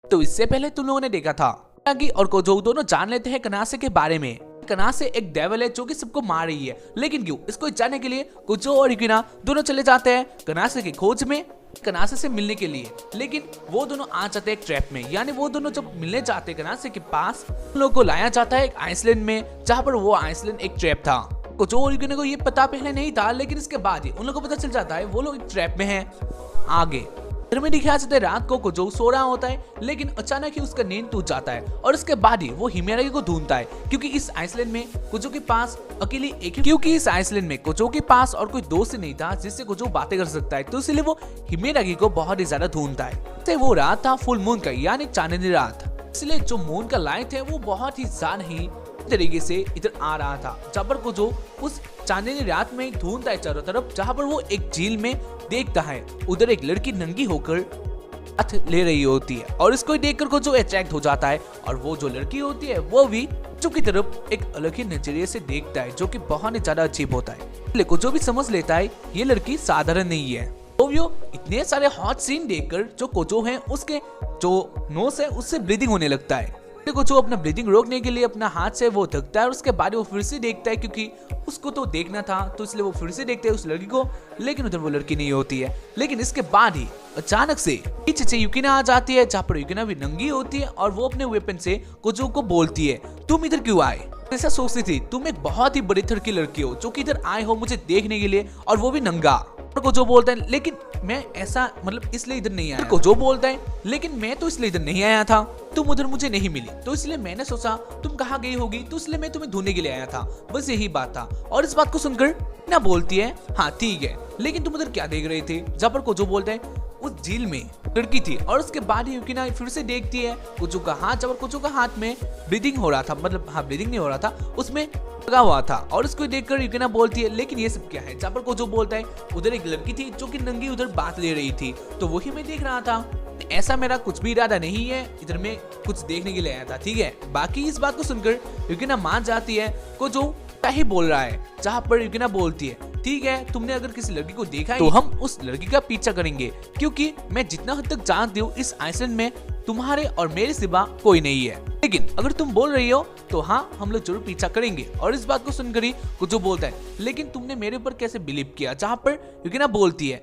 तो इससे पहले तुम लोगों ने देखा था कि और कोजो दोनों जान लेते हैं कनासे के बारे में। कनासे एक डेविल है जो कि सबको मार रही है, लेकिन क्यों, इसको जानने के लिए कोजो और युकिना दोनों चले जाते हैं कनासे की खोज में, कनासे से मिलने के लिए। लेकिन वो दोनों आ जाते हैं एक ट्रैप में, यानी वो दोनों जब मिलने जाते हैं कनासे के पास, उन लोगों को लाया जाता है एक आइसलैंड में, जहाँ पर वो आइसलैंड एक ट्रैप था। कोजो और युकिना को ये पता पहले नहीं था, लेकिन इसके बाद ही उन लोगों को पता चल जाता है वो लोग एक ट्रैप में हैं। आगे घर में दिखाया जाता है रात को कोजो सो रहा होता है, लेकिन अचानक ही उसका नींद टूट जाता है और उसके बाद ही वो हिमेरागी को ढूंढता है, क्योंकि इस आइसलैंड में कोजो के पास अकेली क्योंकि इस आइसलैंड में कोजो के पास और कोई दोस्त नहीं था जिससे कोजो बातें कर सकता है, तो इसलिए वो हिमेरागी को बहुत ही ज्यादा ढूंढता है। वो रात था फुल मून का, यानी चांदनी रात, इसलिए जो मून का लाइट है वो बहुत ही ज्यादा ही तरीके से इधर आ रहा था, जहाँ पर कोजो उस चांदनी रात में ढूंढता है चारों तरफ, जहाँ पर वो एक झील में देखता है उधर एक लड़की नंगी होकर हाथ ले रही होती है, और इसको देखकर कोजो अट्रैक्ट हो जाता है, और वो जो लड़की होती है वो भी कोजो की तरफ एक अलग ही नजरिए से देखता है, जो कि बहुत ही ज्यादा अजीब होता है। इसलिए कोजो भी समझ लेता है ये लड़की साधारण नहीं है। तो इतने सारे हॉट सीन देखकर जो कोजो है उसके जो नोज है उससे ब्रीदिंग होने लगता है। कोजो अपना ब्रीदिंग रोकने के लिए अपना हाथ से वो थकता है, और उसके बाद वो फिर से देखता है, क्योंकि उसको तो देखना था, तो इसलिए वो फिर से देखते हैं उस लड़की को, लेकिन उधर वो लड़की नहीं होती है। लेकिन इसके बाद ही अचानक से पीछे से युकिना आ जाती है, जहाँ पर युकिना भी नंगी होती है, और वो अपने वेपन से कोजो को बोलती है, तुम इधर क्यों आए? ऐसा सोचती थी, तुम एक बहुत ही बड़ी थर की लड़की हो जो कि इधर आए हो मुझे देखने के लिए, और वो भी नंगा। कोजो बोलता है, लेकिन मैं ऐसा इसलिए इधर नहीं आया। कोजो बोलता है, लेकिन मैं तो इसलिए इधर नहीं आया था, तुम उधर मुझे नहीं मिली, तो इसलिए मैंने सोचा तुम कहाँ गई होगी, तो इसलिए मैं तुम्हें ढूंढने के लिए आया था, बस यही बात था। और इस बात को सुनकर ना बोलती है, हाँ ठीक है, लेकिन तुम उधर क्या देख रहे थे? जहाँ पर कोजो बोलता है, उस झील में लड़की थी, और उसके बाद ही युकिना फिर से देखती है कोजो का हाथ, जब कोजो का हाथ में ब्रीदिंग हो रहा था, ब्रीदिंग नहीं हो रहा था, उसमें लगा हुआ था, और उसको देखकर युकिना बोलती है, लेकिन ये सब क्या है? जहाँ पर कोजो बोलता है, उधर एक लड़की थी जो कि नंगी उधर बात ले रही थी, तो वही मैं देख रहा था, ऐसा मेरा कुछ भी इरादा नहीं है, इधर मैं कुछ देखने के लिए आया था, ठीक है। बाकी इस बात को सुनकर युकिना मान जाती है कोजो क्या ही बोल रहा है, जहाँ पर युकिना बोलती है, ठीक है, तुमने अगर किसी लड़की को देखा है तो हम उस लड़की का पीछा करेंगे, क्योंकि मैं जितना हद तक जानती हूँ इस आइसलैंड में तुम्हारे और मेरे सिवा कोई नहीं है, लेकिन अगर तुम बोल रही हो तो हाँ, हम लोग जरूर पीछा करेंगे। और इस बात को सुनकर ही कोजो बोलता है, लेकिन तुमने मेरे ऊपर कैसे बिलीव किया? जहाँ पर युकिना बोलती है,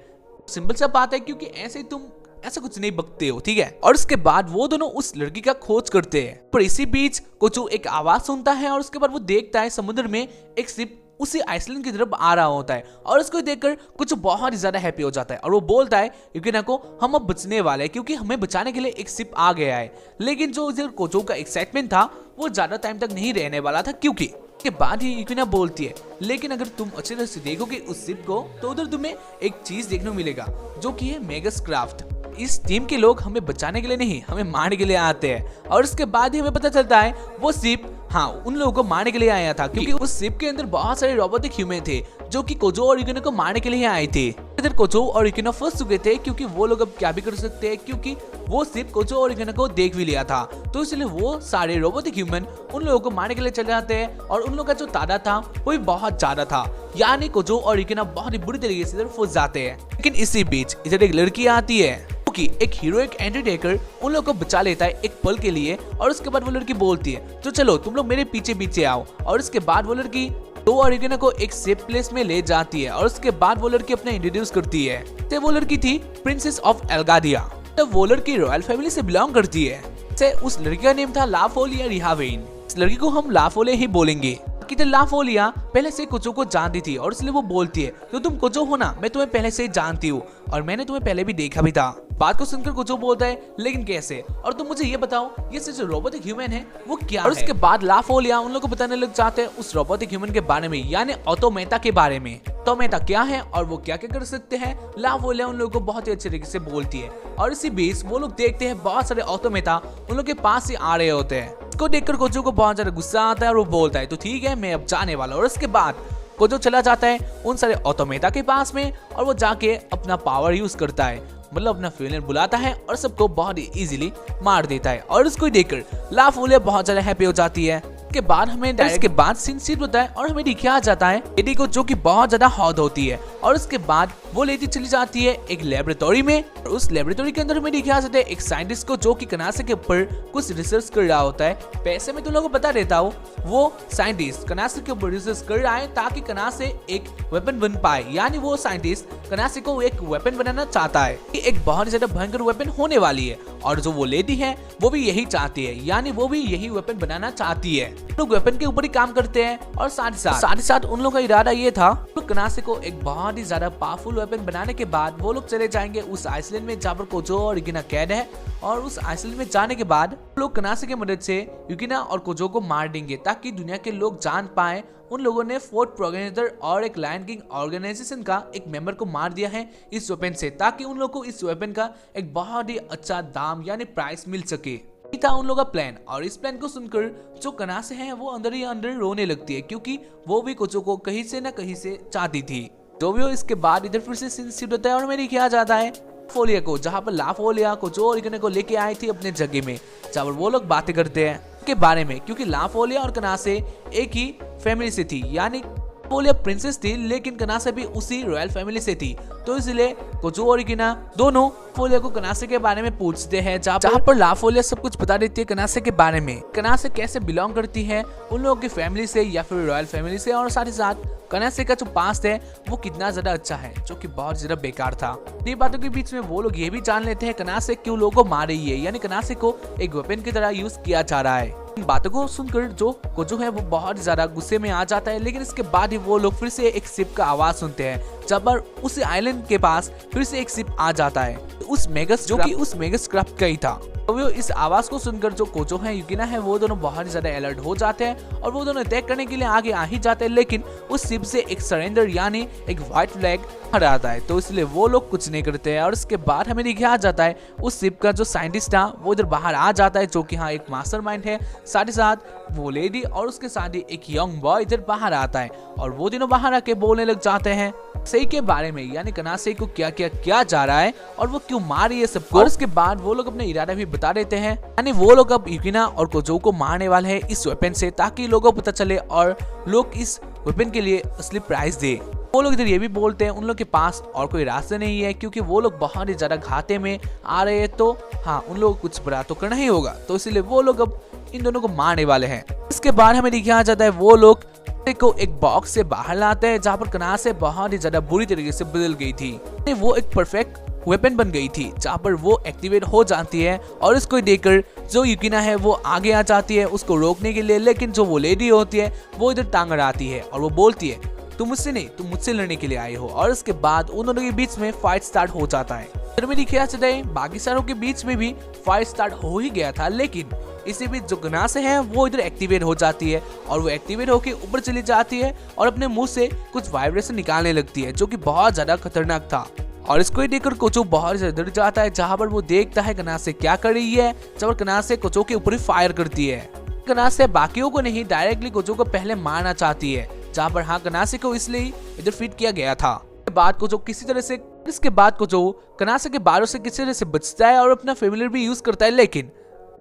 सिंपल सा बात है, क्योंकि ऐसे तुम ऐसा कुछ नहीं बकते हो, ठीक है। और उसके बाद वो दोनों उस लड़की का खोज करते हैं, पर इसी बीच कोजो एक आवाज सुनता है, और उसके बाद वो देखता है समुद्र में एक शिप उसी आइसलैंड की तरफ आ रहा होता है, और उसको देखकर कुछ बहुत ही ज्यादा हैप्पी हो जाता है, और वो बोलता है युकिना को, हम अब बचने वाले हैं, क्योंकि हमें बचाने के लिए एक शिप आ गया है। लेकिन जो इधर कोजो का एक्साइटमेंट था वो ज्यादा टाइम तक नहीं रहने वाला था, क्योंकि के बाद ही युकिना बोलती है, लेकिन अगर तुम अच्छी तरह से देखोगे उस शिप को, तो उधर तुम्हें एक चीज देखने को मिलेगा, जो कि है मेगस क्राफ्ट। इस टीम के लोग हमें बचाने के लिए नहीं, हमें मारने के लिए आते हैं। और उसके बाद ही हमें पता चलता है वो शिप हाँ उन लोगों को मारने के लिए आया था, क्योंकि उस शिप के अंदर बहुत सारे रोबोटिक ह्यूमन थे जो कि कोजो और युकिना को मारने के लिए आए थे। इधर कोजो और युकिना फंस चुके थे, क्योंकि वो लोग अब क्या भी कर सकते हैं, क्योंकि वो शिप कोजो और युकिना को देख भी लिया था, तो इसलिए वो सारे रोबोटिक ह्यूमन उन लोगों को मारने के लिए चले जाते हैं, और उन लोगों का जो तादाद था वो भी बहुत ज्यादा था, यानी कोजो और युकिना बहुत ही बुरी तरीके से इधर फंस जाते हैं। लेकिन इसी बीच इधर एक लड़की आती है, कि एक हीरोइक अंडरटेकर उन लोगों को बचा लेता है एक पल के लिए, और उसके बाद वो लड़की बोलती है, तो चलो तुम लोग मेरे पीछे पीछे आओ। और उसके बाद वो लड़की तो और युकिना को एक सेफ प्लेस में ले जाती है, और उसके बाद वो लड़की अपने इंट्रोड्यूस करती है। तो वो लड़की थी प्रिंसेस ऑफ एल्गादिया। तो वो लड़की रॉयल फैमिली से बिलोंग करती है। उस लड़की का नेम था लाफोलिया रिहावेन। इस लड़की को हम लाफोले ही बोलेंगे। कि लाफोलिया पहले से कोजो को जानती थी, और इसलिए वो बोलती है, तो तुम कोजो हो ना, मैं तुम्हें पहले से जानती हूँ, और मैंने तुम्हें पहले भी देखा भी था। बात को सुनकर कोजो बोलता है, लेकिन कैसे? और तुम मुझे ये बताओ, ये जो रोबोटिक ह्यूमन है वो क्या है? और उसके बाद लाफोलिया उन लोगों को बताने लग जाते हैं उस रोबोटिक ह्यूमन के बारे में, यानी ऑटोमेटा के बारे में। ऑटोमेटा क्या है और वो क्या क्या कर सकते हैं, लाफोलिया उन लोगों को बहुत ही अच्छे तरीके से बोलती है। और इसी बीच वो लोग देखते हैं बहुत सारे ऑटोमेटा उन लोग के पास से आ रहे होते हैं। इसको देखकर कोजो को बहुत ज्यादा गुस्सा आता है, और वो बोलता है, तो ठीक है, मैं अब जाने वाला हूँ। और उसके बाद कोजो चला जाता है उन सारे ऑटोमेटा के पास में, और वो जाके अपना पावर यूज करता है, अपना फ्यूलन बुलाता है, और सबको बहुत ही इजीली मार देता है। और उसको देखकर लाफोलिया बहुत ज्यादा हैप्पी हो जाती है। के बाद हमें इसके बाद सीन सीट होता है और हमें दिखाया जाता है लेडी को जो कि बहुत ज्यादा हौद होती है और उसके बाद वो लेडी चली जाती है एक लेबोरेटरी में और उस लेबोरेटरी के अंदर हमें दिखाया जाता है एक साइंटिस्ट को जो कि कनासे के ऊपर कुछ रिसर्च कर रहा होता है। पैसे में तुम लोगों को बता देता हूँ, वो साइंटिस्ट कनासे के ऊपर रिसर्च कर रहा है ताकि कनासे एक वेपन बन पाए, यानी वो साइंटिस्ट कनासे को एक वेपन बनाना चाहता है। एक बहुत ही ज्यादा भयंकर वेपन होने वाली है और जो वो लेडी है वो भी यही चाहती है, यानी वो भी यही वेपन बनाना चाहती है। लोग वेपन के ऊपर ही काम करते हैं और साथ ही साथ उन लोगों का इरादा ये था तो कनासे को एक बहुत ही ज्यादा पावरफुल वेपन बनाने के बाद वो लोग चले जाएंगे उस आइसलैंड में जहाँ पर कोजो और युकिना कैद है और उस आइसलैंड में जाने के बाद लोग कनासे की मदद से युकिना और कोजो को मार देंगे ताकि दुनिया के लोग जान पाए उन लोगों ने फोर्थ प्रोगेनेटर और एक लायन किंग ऑर्गेनाइजेशन का एक मेंबर को मार दिया है इस वेपन से, ताकि उन लोगों को इस वेपन का एक बहुत ही अच्छा दाम यानी प्राइस मिल सके। था उन लोगों का प्लान और इस प्लान को सुनकर जो कनासे हैं वो अंदर ही अंदर रोने लगती है क्योंकि वो भी कोजो को कहीं से न कहीं से चाहती थी। जो भी हो, इसके बाद इधर फिर से सीन शिफ्ट होता है और हमें दिखाया जाता है फोलिया को, जहाँ पर लाफोलिया कोजो और युकिना को लेके आई थी अपने जगह में, जहाँ पर वो लोग बातें करते हैं के बारे में, क्योंकि लाफोलिया और कनासे एक ही फैमिली से थी, यानी लाफोलिया प्रिंसेस थी लेकिन कनासे भी उसी रॉयल फैमिली से थी, तो इसलिए कोजो और युकिना दोनों लाफोलिया को कनासे के बारे में पूछते हैं, जहाँ पर लाफोलिया सब कुछ बता देती है कनासे के बारे में, कनासे कैसे बिलोंग करती है उन लोगों की फैमिली से या फिर रॉयल फैमिली से, और साथ ही साथ कनासे का जो पास्ट है वो कितना ज्यादा अच्छा है जो कि बहुत ज्यादा बेकार था। ये बातों के बीच में वो लोग ये भी जान लेते हैं कनासे क्यों लोगों को मार रही है, यानी कनासे को एक वेपन की तरह यूज किया जा रहा है। इन बातों को सुनकर जो कोजो है वो बहुत ज्यादा गुस्से में आ जाता है, लेकिन इसके बाद ही वो लोग फिर से एक शिप का आवाज सुनते हैं, जब पर उस आइलैंड के पास फिर से एक शिप आ जाता है उस मेगस जो कि उस मेगस क्राफ्ट का ही था। तो इस आवाज को सुनकर जो कोजो है युकिना है वो दोनों बहुत ही ज्यादा अलर्ट हो जाते हैं और वो दोनों अटैक करने के लिए आगे आ ही जाते हैं, लेकिन उस शिप से एक सरेंडर यानी एक व्हाइट फ्लैग हटा आता है, तो इसलिए वो लोग कुछ नहीं करते हैं। और इसके बाद हमें दिखाया जाता है उस शिप का जो साइंटिस्ट था वो इधर बाहर आ जाता है, जो कि हाँ एक मास्टरमाइंड है, साथ ही साथ वो लेडी और उसके साथ ही एक यंग बॉय इधर बाहर आता है और वो दोनों बाहर आके बोलने लग जाते हैं सही के बारे में, यानी कनासे को क्या क्या किया जा रहा है और वो क्यों मार रही है सबको। और उसके बाद वो लोग अपने इरादा भी बता देते हैं, यानी वो लोग अब युकिना और कोजो को मारने वाले हैं इस वेपन से, ताकि लोगों को पता चले और लोग इस वेपन के लिए असली प्राइस दे। वो लोग इधर ये भी बोलते हैं उन लोग के पास और कोई रास्ता नहीं है क्योंकि वो लोग बहुत ही ज्यादा घाटे में आ रहे हैं, तो हाँ उन लोगों को कुछ बुरा तो करना ही होगा, तो इसलिए वो लोग अब इन दोनों को मारने वाले हैं। इसके बाद हमें दिखाया जाता है वो लोग को एक बॉक्स से बाहर लाते हैं जहाँ पर कनासे बहुत ही ज्यादा बुरी तरीके से बदल गई थी, वो एक परफेक्ट वेपन बन गई थी जहाँ पर वो एक्टिवेट हो जाती है और इसको देखकर जो युकिना है वो आगे आ जाती है उसको रोकने के लिए, लेकिन जो वो लेडी होती है वो इधर टांग अड़ाती है और वो बोलती है तुम मुझसे नहीं, तुम मुझसे लड़ने के लिए आए हो। और इसके बाद उन दोनों के बीच में फाइट स्टार्ट हो जाता है। बाकी सारों के बीच में भी फाइट स्टार्ट हो ही गया था, लेकिन इसी बीच जो कनासे है वो इधर एक्टिवेट हो जाती है और वो एक्टिवेट होकर ऊपर चली जाती है और अपने मुंह से कुछ वाइब्रेशन निकालने लगती है जो कि बहुत ज्यादा खतरनाक था। और इसको देखकर कोजो बहुत ज्यादा डर जाता है, जहाँ पर वो देखता है कनासे क्या कर रही है, जब कनासे कोजो के ऊपर ही फायर करती है। कनासे बाकियों को नहीं डायरेक्टली कोजो को पहले मारना चाहती है, जहाँ पर हाँ कनासे को इसलिए इधर फिट किया गया था। इसके बाद कोजो कनासे के बालों से किसी तरह से बचता है और अपना फेमिलियर भी यूज करता है, लेकिन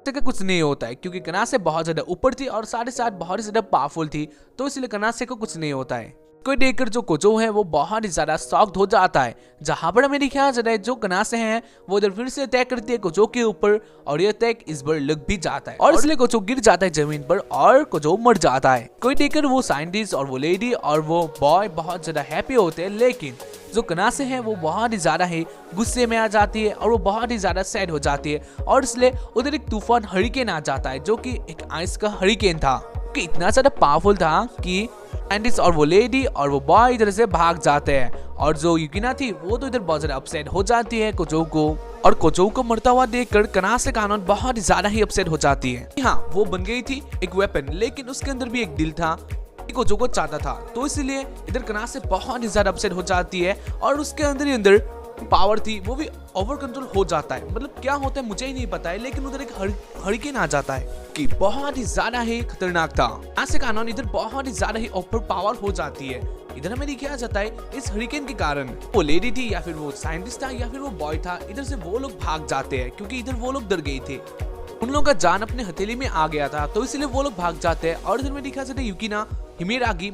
का कुछ नहीं होता है क्योंकि कनासे बहुत ज्यादा ऊपर थी और साथ ही साथ बहुत ही ज्यादा पावरफुल थी, तो इसलिए कनासे को कुछ नहीं होता है। कोई देखकर जो कोजो है वो बहुत ही ज्यादा शॉक्ड हो जाता है, जहां पर हमें दिखाया जाता है जो कनासे हैं वो इधर फिर से अटैक करती है कोजो के ऊपर और ये अटैक इस बार लग भी जाता है और इसलिए कोजो गिर जाता है जमीन पर और कोजो मर जाता है। कोई देखकर वो साइंटिस्ट और वो लेडी और वो बॉय बहुत ज्यादा हैप्पी होते हैं, लेकिन जो कनासे है वो बहुत ही ज्यादा ही गुस्से में आ जाती है और वो बहुत ही ज्यादा सैड हो जाती है और इसलिए उधर एक तूफान हरिकेन आ जाता है जो कि एक आइस का हरिकेन था कि इतना ज्यादा पावरफुल था कि साइंटिस्ट और वो लेडी और वो बॉय इधर से भाग जाते हैं और जो युकिना थी वो तो इधर बहुत ज्यादा अपसेट हो जाती है कोजो को, और कोजो को मरता हुआ देखकर कनासे कानून बहुत ही ज्यादा ही अपसेट हो जाती है। हाँ वो बन गई थी एक वेपन, लेकिन उसके अंदर भी एक दिल था कोजो को चाहता था, तो इसलिए इधर कनासे बहुत ही ज्यादा अपसेट हो जाती है और उसके अंदर ही अंदर पावर थी वो भी ओवर कंट्रोल हो जाता है। मतलब क्या होता है मुझे ही नहीं पता है, लेकिन उधर एक हरिकेन आ जाता है कि बहुत ही ज्यादा ही खतरनाक था। ऐसे कानून इधर बहुत ही ज्यादा ही ओवर पावर हो जाती है। इधर हमें दिखाया जाता है इस हरिकेन के कारण वो लेडी थी या फिर वो साइंटिस्ट था या फिर वो बॉय था, इधर से वो लोग भाग जाते हैं क्योंकि इधर वो लोग डर गए थे। उन लोगों का जान अपने हथेली में आ गया था, तो इसलिए वो लोग भाग जाते हैं। और इधर में दिखा जाता है यूकिना हिमेरागी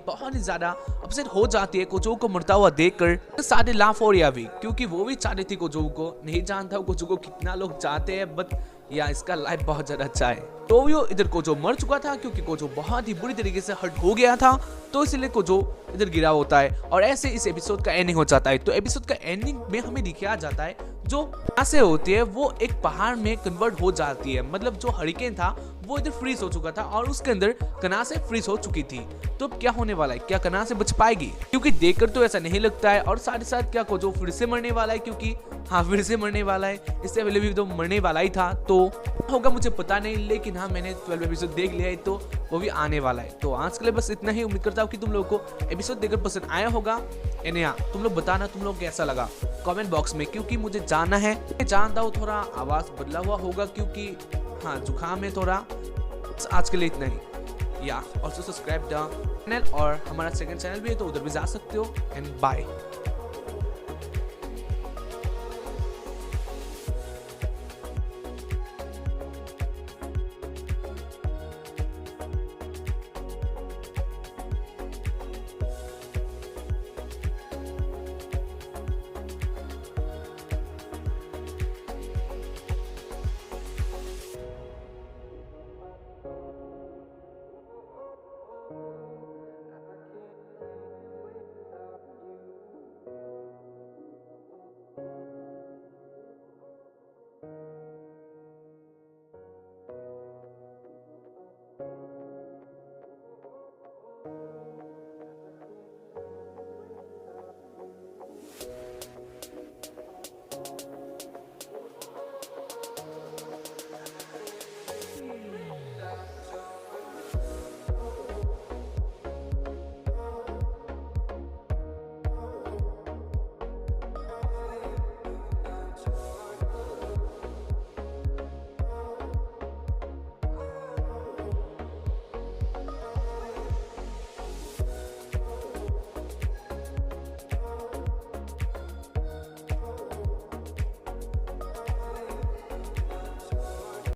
बहुत ही ज्यादा अपसेट हो जाती है कोजो को मरता हुआ देखकर। सारे लाफ और भी, क्योंकि वो भी चाहती थी कोजो को, नहीं जानता कोजो को कितना लोग चाहते हैं, बट या इसका लाइफ बहुत ज्यादा अच्छा है। तो वो इधर कोजो मर चुका था, क्योंकि कोजो बहुत ही बुरी तरीके से हर्ट हो गया था, तो इसलिए कोजो इधर गिरा होता है। और ऐसे इस एपिसोड का एंडिंग हो जाता है। तो एपिसोड का एंडिंग में हमें दिखाया जाता है जो ऐसे होती है वो एक पहाड़ में कन्वर्ट हो जाती है। मतलब जो हरिकेन था वो इधर फ्रीज हो चुका था और उसके अंदर कनासे फ्रीज हो चुकी थी। तो अब क्या होने वाला है, क्या कनासे बच पाएगी? क्योंकि देखकर तो ऐसा नहीं लगता है। और साथ ही साथ क्या कोजो फिर से मरने वाला है, क्योंकि हाँ फिर से मरने वाला है, इससे पहले भी तो मरने वाला ही था। तो होगा मुझे पता नहीं, लेकिन हाँ मैंने 12 एपिसोड देख लिया है, तो वो भी आने वाला है। तो आज के लिए बस इतना ही। उम्मीद करता हूँ कि तुम लोगों को एपिसोड देखकर पसंद आया होगा। एंड हाँ तुम लोग बताना तुम लोग कैसा लगा कमेंट बॉक्स में, क्योंकि मुझे जानना है। मैं जानता हूँ थोड़ा आवाज बदला हुआ होगा, क्योंकि हाँ जुकाम है थोड़ा। आज के लिए इतना ही। या ऑल्सो सब्सक्राइब द चैनल, और हमारा सेकंड चैनल भी है तो उधर भी जा सकते हो। And bye.